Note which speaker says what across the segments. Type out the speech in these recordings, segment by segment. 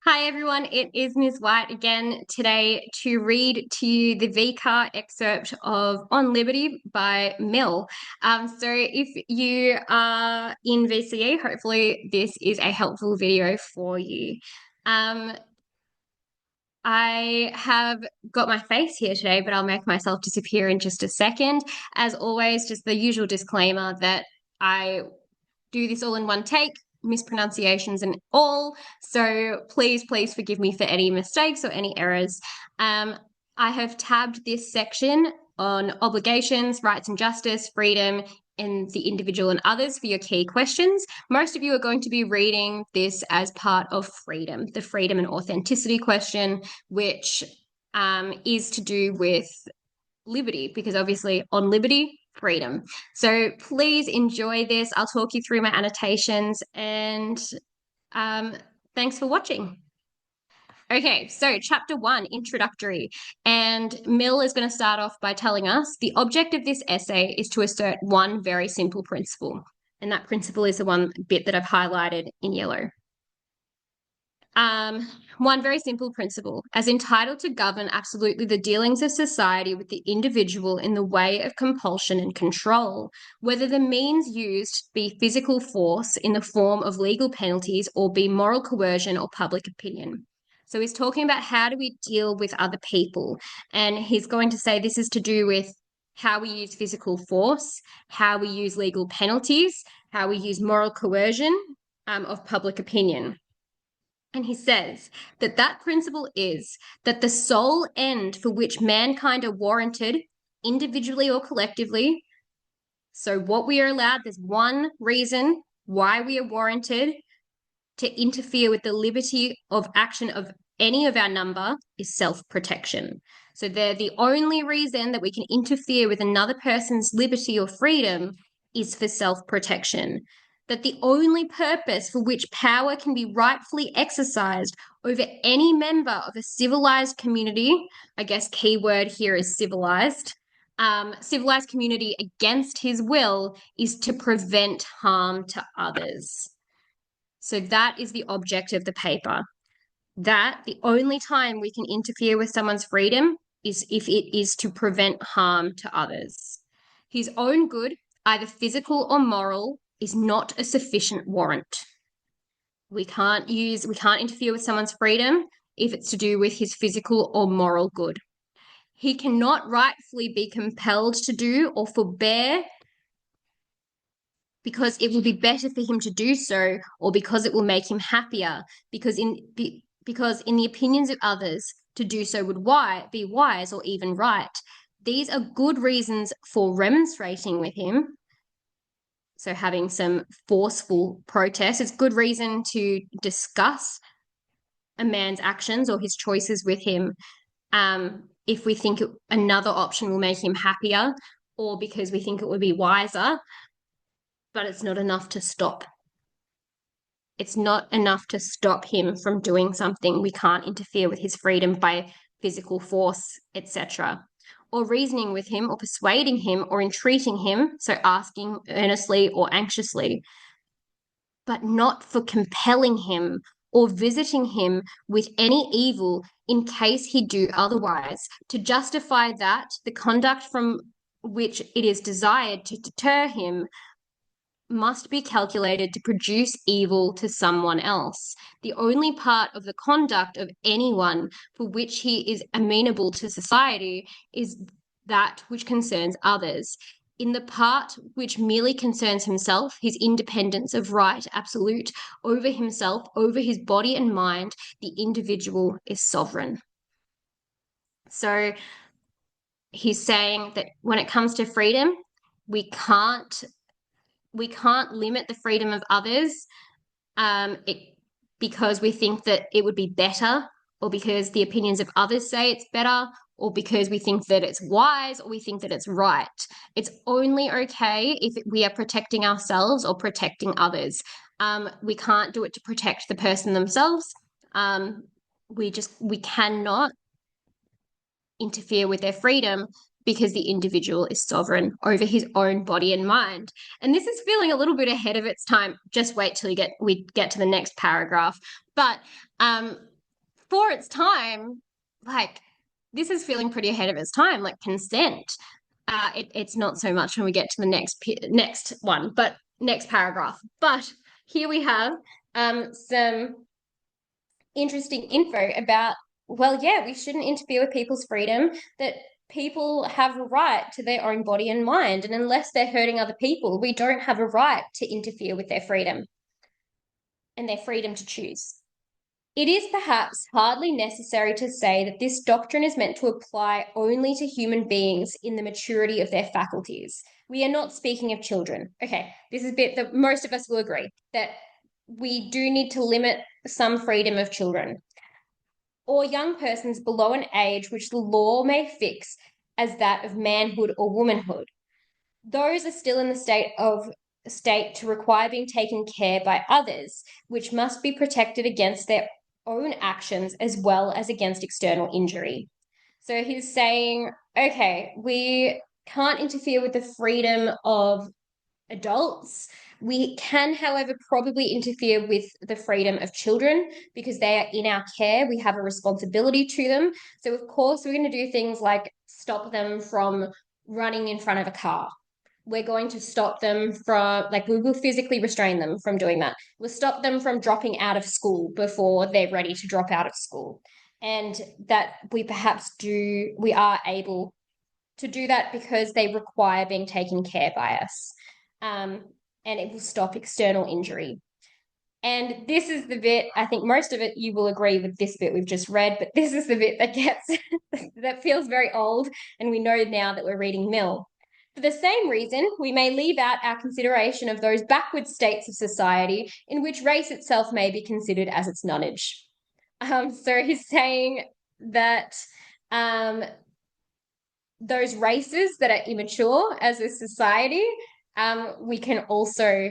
Speaker 1: Hi everyone, it is Ms. White again today to read to you the VCAR excerpt of On Liberty by Mill. So if you are in VCE, hopefully this is a helpful video for you. I have got my face here today, but I'll make myself disappear in just a second. As always, just the usual disclaimer that I do this all in one take, mispronunciations and all. So please forgive me for any mistakes or any errors. I have tabbed this section on obligations, rights and justice, freedom, and the individual and others for your key questions. Most of you are going to be reading this as part of freedom, the freedom and authenticity question, which is to do with liberty, because obviously on liberty, freedom. So please enjoy this. I'll talk you through my annotations and thanks for watching. Okay, so chapter 1, introductory. And Mill is going to start off by telling us the object of this essay is to assert one very simple principle. And that principle is the one bit that I've highlighted in yellow. One very simple principle, as entitled to govern absolutely the dealings of society with the individual in the way of compulsion and control, whether the means used be physical force in the form of legal penalties or be moral coercion or public opinion. So he's talking about how do we deal with other people, and he's going to say this is to do with how we use physical force, how we use legal penalties, how we use moral coercion of public opinion. And he says that that principle is that the sole end for which mankind are warranted, individually or collectively, so what we are allowed, there's one reason why we are warranted to interfere with the liberty of action of any of our number is self-protection. So they're the only reason that we can interfere with another person's liberty or freedom is for self-protection. That the only purpose for which power can be rightfully exercised over any member of a civilized community, I guess key word here is civilized community against his will is to prevent harm to others. So that is the object of the paper. That the only time we can interfere with someone's freedom is if it is to prevent harm to others. His own good, either physical or moral, is not a sufficient warrant. We can't interfere with someone's freedom if it's to do with his physical or moral good. He cannot rightfully be compelled to do or forbear because it will be better for him to do so, or because it will make him happier, because in the opinions of others, to do so would be wise or even right. These are good reasons for remonstrating with him. So having some forceful protest, it's good reason to discuss a man's actions or his choices with him if we think another option will make him happier, or because we think it would be wiser. But it's not enough to stop. It's not enough to stop him from doing something. We can't interfere with his freedom by physical force, etc. Or reasoning with him, or persuading him, or entreating him, so asking earnestly or anxiously, but not for compelling him or visiting him with any evil in case he do otherwise, to justify that the conduct from which it is desired to deter him must be calculated to produce evil to someone else. The only part of the conduct of anyone for which he is amenable to society is that which concerns others. In the part which merely concerns himself, his independence of right absolute over himself, over his body and mind, the individual is sovereign. So he's saying that when it comes to freedom, we can't limit the freedom of others because we think that it would be better, or because the opinions of others say it's better, or because we think that it's wise, or we think that it's right. It's only okay if we are protecting ourselves or protecting others. We can't do it to protect the person themselves. We cannot interfere with their freedom because the individual is sovereign over his own body and mind. And this is feeling a little bit ahead of its time. Just wait till we get to the next paragraph. But for its time, like this is feeling pretty ahead of its time, like consent. It's not so much when we get to the next one, but next paragraph. But here we have some interesting info about, well, yeah, we shouldn't interfere with people's freedom, that people have a right to their own body and mind. And unless they're hurting other people, we don't have a right to interfere with their freedom and their freedom to choose. It is perhaps hardly necessary to say that this doctrine is meant to apply only to human beings in the maturity of their faculties. We are not speaking of children. Okay, this is a bit that most of us will agree that we do need to limit some freedom of children or young persons below an age which the law may fix as that of manhood or womanhood. Those are still in the state to require being taken care by others, which must be protected against their own actions as well as against external injury. So he's saying, okay, we can't interfere with the freedom of adults. We can, however, probably interfere with the freedom of children because they are in our care. We have a responsibility to them. So, of course, we're going to do things like stop them from running in front of a car. We're going to stop them from, like, we will physically restrain them from doing that. We'll stop them from dropping out of school before they're ready to drop out of school. And that we are able to do that because they require being taken care by us. And it will stop external injury. And this is the bit, I think most of it you will agree with this bit we've just read, but this is the bit that that feels very old, and we know now that we're reading Mill. For the same reason, we may leave out our consideration of those backward states of society in which race itself may be considered as its nonage. So he's saying that those races that are immature as a society, we can also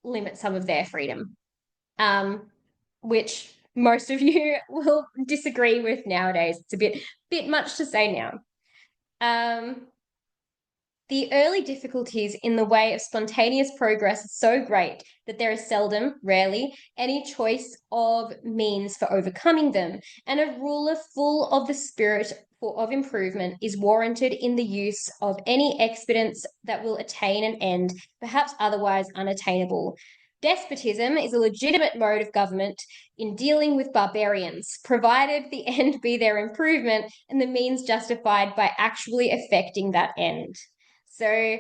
Speaker 1: limit some of their freedom, which most of you will disagree with nowadays. It's a bit much to say now. The early difficulties in the way of spontaneous progress are so great that there is seldom, rarely, any choice of means for overcoming them, and a ruler full of the spirit of improvement is warranted in the use of any expedients that will attain an end, perhaps otherwise unattainable. Despotism is a legitimate mode of government in dealing with barbarians, provided the end be their improvement and the means justified by actually effecting that end. So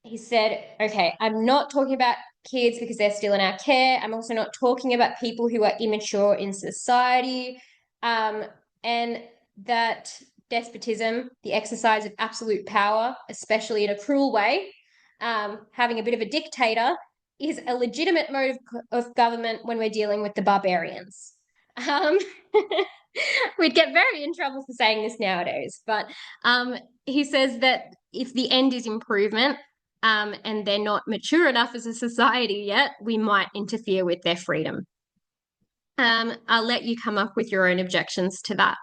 Speaker 1: he said, okay, I'm not talking about kids because they're still in our care. I'm also not talking about people who are immature in society. And that despotism, the exercise of absolute power, especially in a cruel way, having a bit of a dictator, is a legitimate mode of government when we're dealing with the barbarians. We'd get very in trouble for saying this nowadays, but he says that if the end is improvement, and they're not mature enough as a society yet, we might interfere with their freedom. I'll let you come up with your own objections to that.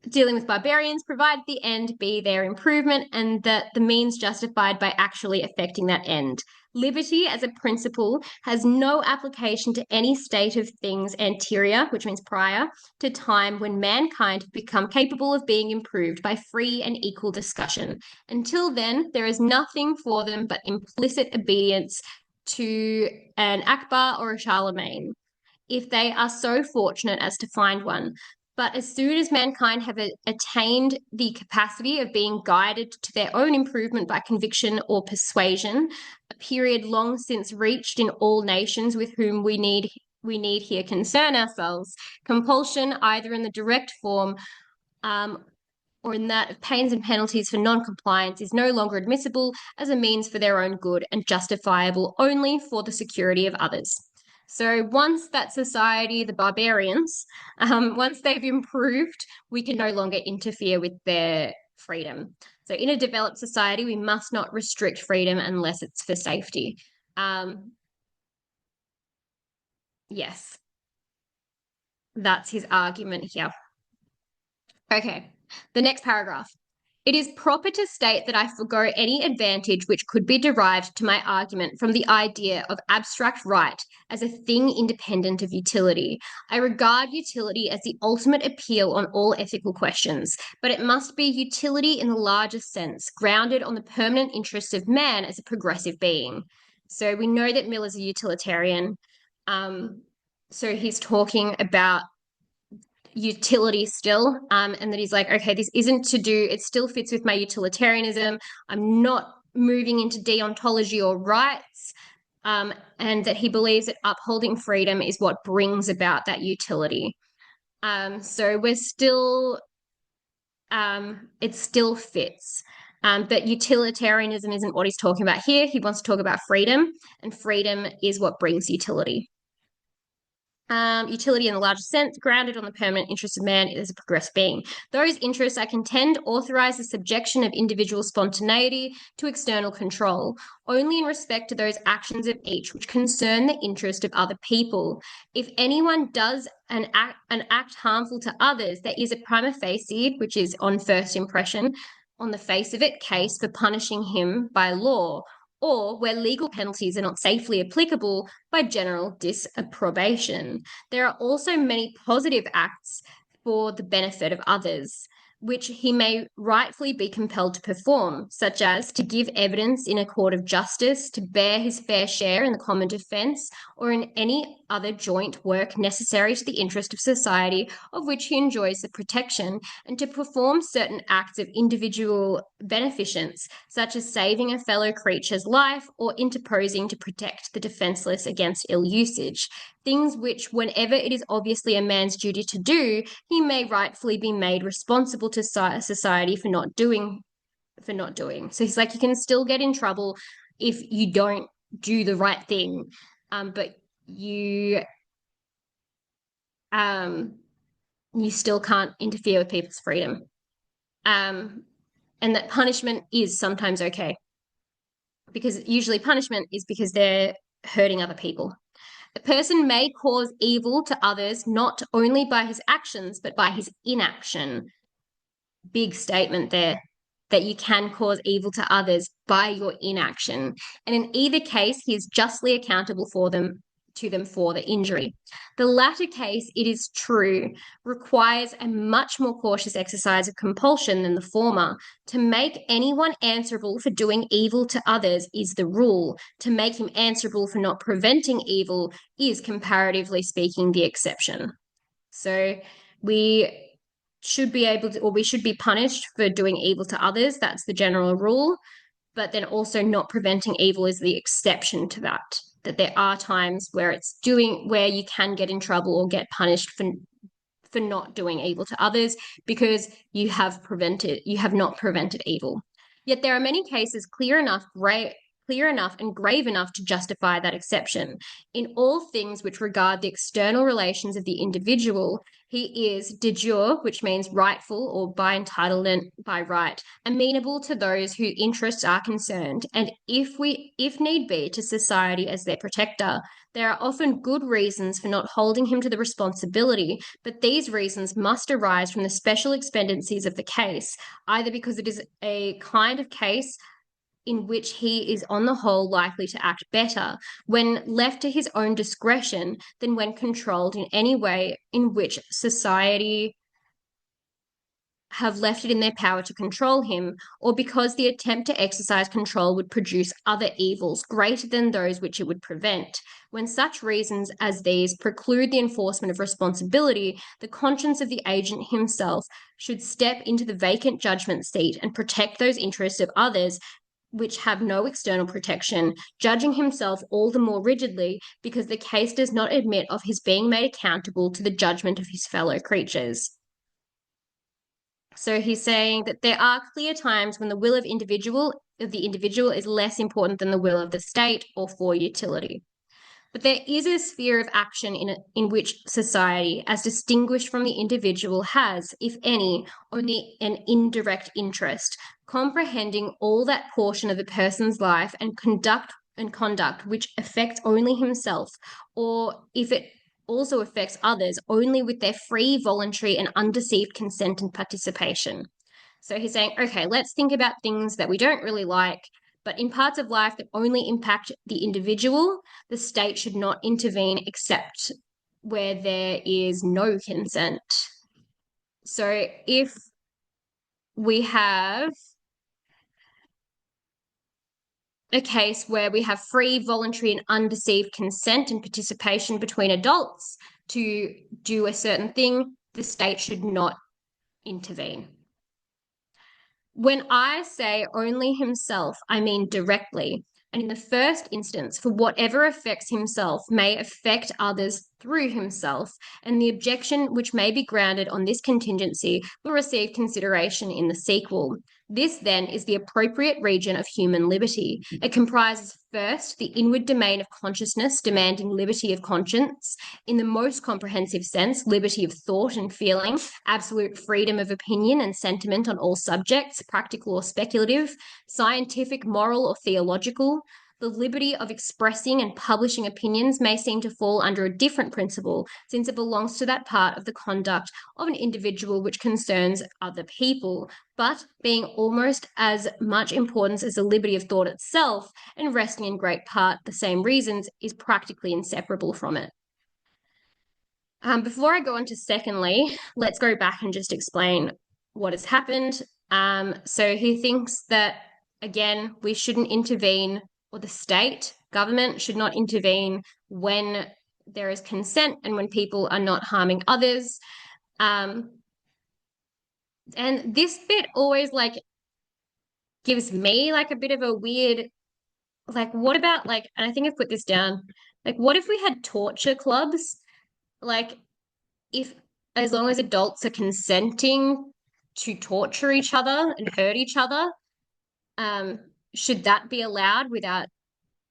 Speaker 1: Dealing with barbarians, provided the end be their improvement and that the means justified by actually effecting that end. Liberty as a principle has no application to any state of things anterior, which means prior, to time when mankind have become capable of being improved by free and equal discussion. Until then, there is nothing for them but implicit obedience to an Akbar or a Charlemagne, if they are so fortunate as to find one. But as soon as mankind have attained the capacity of being guided to their own improvement by conviction or persuasion, a period long since reached in all nations with whom we need here concern ourselves, compulsion, either in the direct form or in that of pains and penalties for non-compliance, is no longer admissible as a means for their own good and justifiable only for the security of others. So once that society, the barbarians, once they've improved, we can no longer interfere with their freedom. So in a developed society, we must not restrict freedom unless it's for safety. Yes, that's his argument here. Okay, the next paragraph. It is proper to state that I forgo any advantage which could be derived to my argument from the idea of abstract right as a thing independent of utility. I regard utility as the ultimate appeal on all ethical questions, but it must be utility in the largest sense, grounded on the permanent interests of man as a progressive being. So we know that Mill is a utilitarian. So he's talking about utility still, and that he's like, okay, this isn't to do, it still fits with my utilitarianism. I'm not moving into deontology or rights, and that he believes that upholding freedom is what brings about that utility. So we're still, it still fits. But utilitarianism isn't what he's talking about here. He wants to talk about freedom, and freedom is what brings utility. Utility in the larger sense, grounded on the permanent interests of man as a progressive being. Those interests, I contend, authorize the subjection of individual spontaneity to external control, only in respect to those actions of each which concern the interest of other people. If anyone does an act harmful to others, there is a prima facie, which is on first impression, on the face of it, case for punishing him by law, or where legal penalties are not safely applicable, by general disapprobation. There are also many positive acts for the benefit of others, which he may rightfully be compelled to perform, such as to give evidence in a court of justice, to bear his fair share in the common defence, or in any other joint work necessary to the interest of society of which he enjoys the protection, and to perform certain acts of individual beneficence, such as saving a fellow creature's life or interposing to protect the defenceless against ill usage. Things which, whenever it is obviously a man's duty to do, he may rightfully be made responsible to society for not doing. So he's like, you can still get in trouble if you don't do the right thing, but you you still can't interfere with people's freedom. And that punishment is sometimes okay, because usually punishment is because they're hurting other people. A person may cause evil to others not only by his actions, but by his inaction. Big statement there, that you can cause evil to others by your inaction. And in either case, he is justly accountable for them to them for the injury. The latter case, it is true, requires a much more cautious exercise of compulsion than the former. To make anyone answerable for doing evil to others is the rule. To make him answerable for not preventing evil is, comparatively speaking, the exception. So we should be able to, or we should be punished for doing evil to others. That's the general rule. But then also not preventing evil is the exception to that. That there are times where where you can get in trouble or get punished for not doing evil to others because you have not prevented evil. Yet there are many cases clear enough and grave enough to justify that exception. In all things which regard the external relations of the individual, he is de jure, which means rightful or by entitlement, by right, amenable to those whose interests are concerned, and if need be, to society as their protector. There are often good reasons for not holding him to the responsibility, but these reasons must arise from the special expendencies of the case, either because it is a kind of case in which he is on the whole likely to act better when left to his own discretion than when controlled in any way in which society have left it in their power to control him, or because the attempt to exercise control would produce other evils greater than those which it would prevent. When such reasons as these preclude the enforcement of responsibility, the conscience of the agent himself should step into the vacant judgment seat and protect those interests of others which have no external protection, judging himself all the more rigidly because the case does not admit of his being made accountable to the judgment of his fellow creatures. So he's saying that there are clear times when the will of the individual is less important than the will of the state or for utility. But there is a sphere of action in which society, as distinguished from the individual, has, if any, only an indirect interest, comprehending all that portion of a person's life and conduct which affects only himself, or if it also affects others, only with their free, voluntary, and undeceived consent and participation. So he's saying, okay, let's think about things that we don't really like, but in parts of life that only impact the individual, the state should not intervene except where there is no consent. So if we have a case where we have free, voluntary, and undeceived consent and participation between adults to do a certain thing, the state should not intervene. When I say only himself, I mean directly. And in the first instance, for whatever affects himself may affect others through himself, and the objection which may be grounded on this contingency will receive consideration in the sequel. This, then, is the appropriate region of human liberty. It comprises first the inward domain of consciousness, demanding liberty of conscience, in the most comprehensive sense, liberty of thought and feeling, absolute freedom of opinion and sentiment on all subjects, practical or speculative, scientific, moral, or theological. The liberty of expressing and publishing opinions may seem to fall under a different principle, since it belongs to that part of the conduct of an individual which concerns other people, but being almost as much importance as the liberty of thought itself, and resting in great part the same reasons, is practically inseparable from it. Before I go on to secondly, let's go back and just explain what has happened. So he thinks that, again, we shouldn't intervene, or the state government should not intervene when there is consent and when people are not harming others. And this bit always gives me a bit of a weird, what about and I think I've put this down, what if we had torture clubs? If, as long as adults are consenting to torture each other and hurt each other, should that be allowed without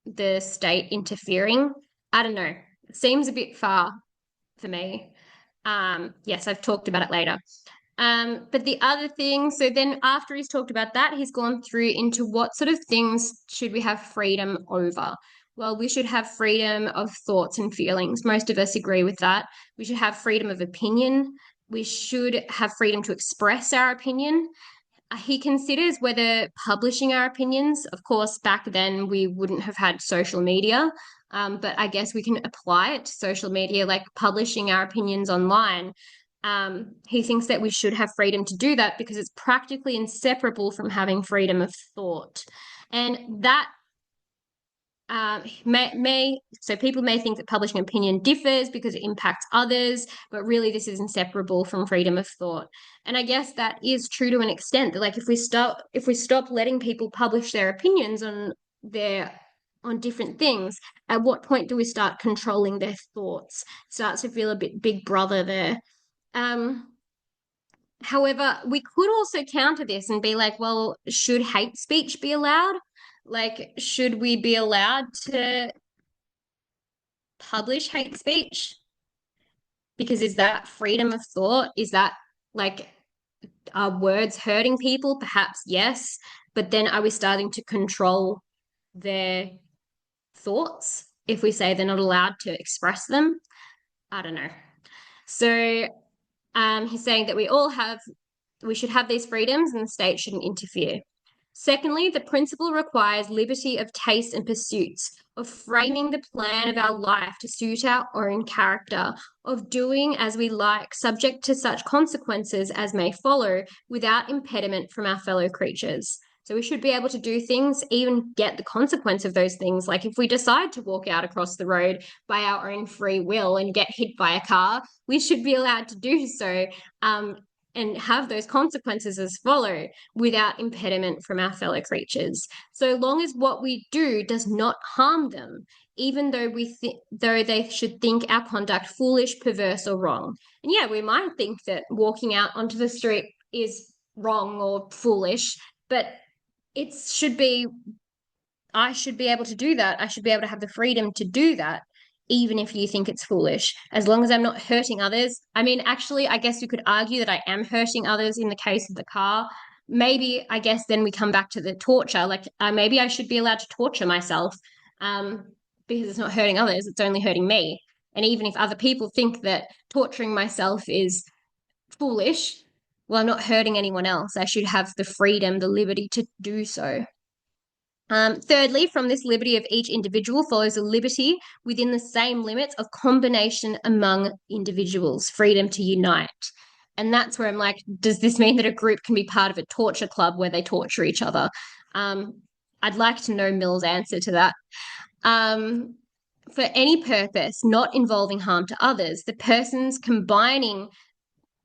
Speaker 1: the state interfering? I don't know. It seems a bit far for me. Yes, I've talked about it later. But the other thing, so then after he's talked about that, he's gone through into what sort of things should we have freedom over. Well, we should have freedom of thoughts and feelings. Most of us agree with that. We should have freedom of opinion. We should have freedom to express our opinion. He considers whether publishing our opinions, of course, back then we wouldn't have had social media, but I guess we can apply it to social media, like publishing our opinions online. He thinks that we should have freedom to do that because it's practically inseparable from having freedom of thought. And that so people may think that publishing opinion differs because it impacts others, but really this is inseparable from freedom of thought. And I guess that is true to an extent, that if we stop letting people publish their opinions on different things, at what point do we start controlling their thoughts? Starts to feel a bit big brother there. However, we could also counter this and be like, well, should hate speech be allowed? Should we be allowed to publish hate speech? Because is that freedom of thought? Is that are words hurting people? Perhaps yes. But then are we starting to control their thoughts if we say they're not allowed to express them? I don't know. So he's saying that we should have these freedoms and the state shouldn't interfere. Secondly, the principle requires liberty of taste and pursuits, of framing the plan of our life to suit our own character, of doing as we like, subject to such consequences as may follow, without impediment from our fellow creatures. So we should be able to do things, even get the consequence of those things. Like if we decide to walk out across the road by our own free will and get hit by a car, we should be allowed to do so. And have those consequences as follow, without impediment from our fellow creatures, so long as what we do does not harm them, even though though they should think our conduct foolish, perverse, or wrong. And yeah, we might think that walking out onto the street is wrong or foolish, but I should be able to do that. I should be able to have the freedom to do that, even if you think it's foolish, as long as I'm not hurting others. I mean, actually, I guess you could argue that I am hurting others in the case of the car. Maybe, I guess, then we come back to the torture. Maybe I should be allowed to torture myself because it's not hurting others, it's only hurting me. And even if other people think that torturing myself is foolish, well, I'm not hurting anyone else. I should have the freedom, the liberty to do so. Thirdly, from this liberty of each individual follows a liberty within the same limits of combination among individuals, freedom to unite. And that's where I'm like, does this mean that a group can be part of a torture club where they torture each other? I'd like to know Mill's answer to that. For any purpose not involving harm to others, the persons combining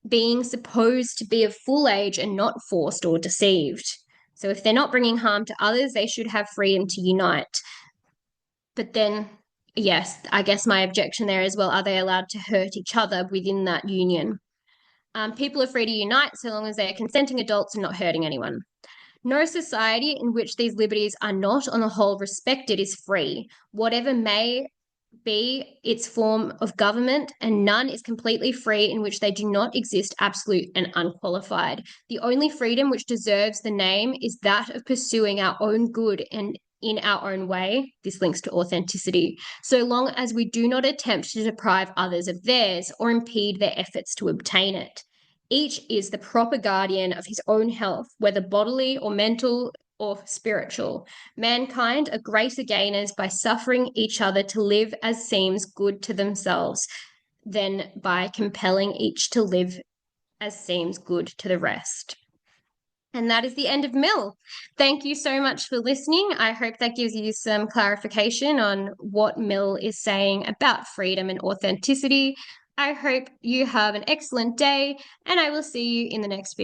Speaker 1: being supposed to be of full age and not forced or deceived. So if they're not bringing harm to others, they should have freedom to unite. But then, yes, I guess my objection there as well, are they allowed to hurt each other within that union? People are free to unite so long as they are consenting adults and not hurting anyone. No society in which these liberties are not on the whole respected is free, whatever may be its form of government, and none is completely free in which they do not exist absolute and unqualified. The only freedom which deserves the name is that of pursuing our own good and in our own way. This links to authenticity, so long as we do not attempt to deprive others of theirs or impede their efforts to obtain it. Each is the proper guardian of his own health, whether bodily or mental or spiritual. Mankind are greater gainers by suffering each other to live as seems good to themselves than by compelling each to live as seems good to the rest. And that is the end of Mill. Thank you so much for listening. I hope that gives you some clarification on what Mill is saying about freedom and authenticity. I hope you have an excellent day, and I will see you in the next video.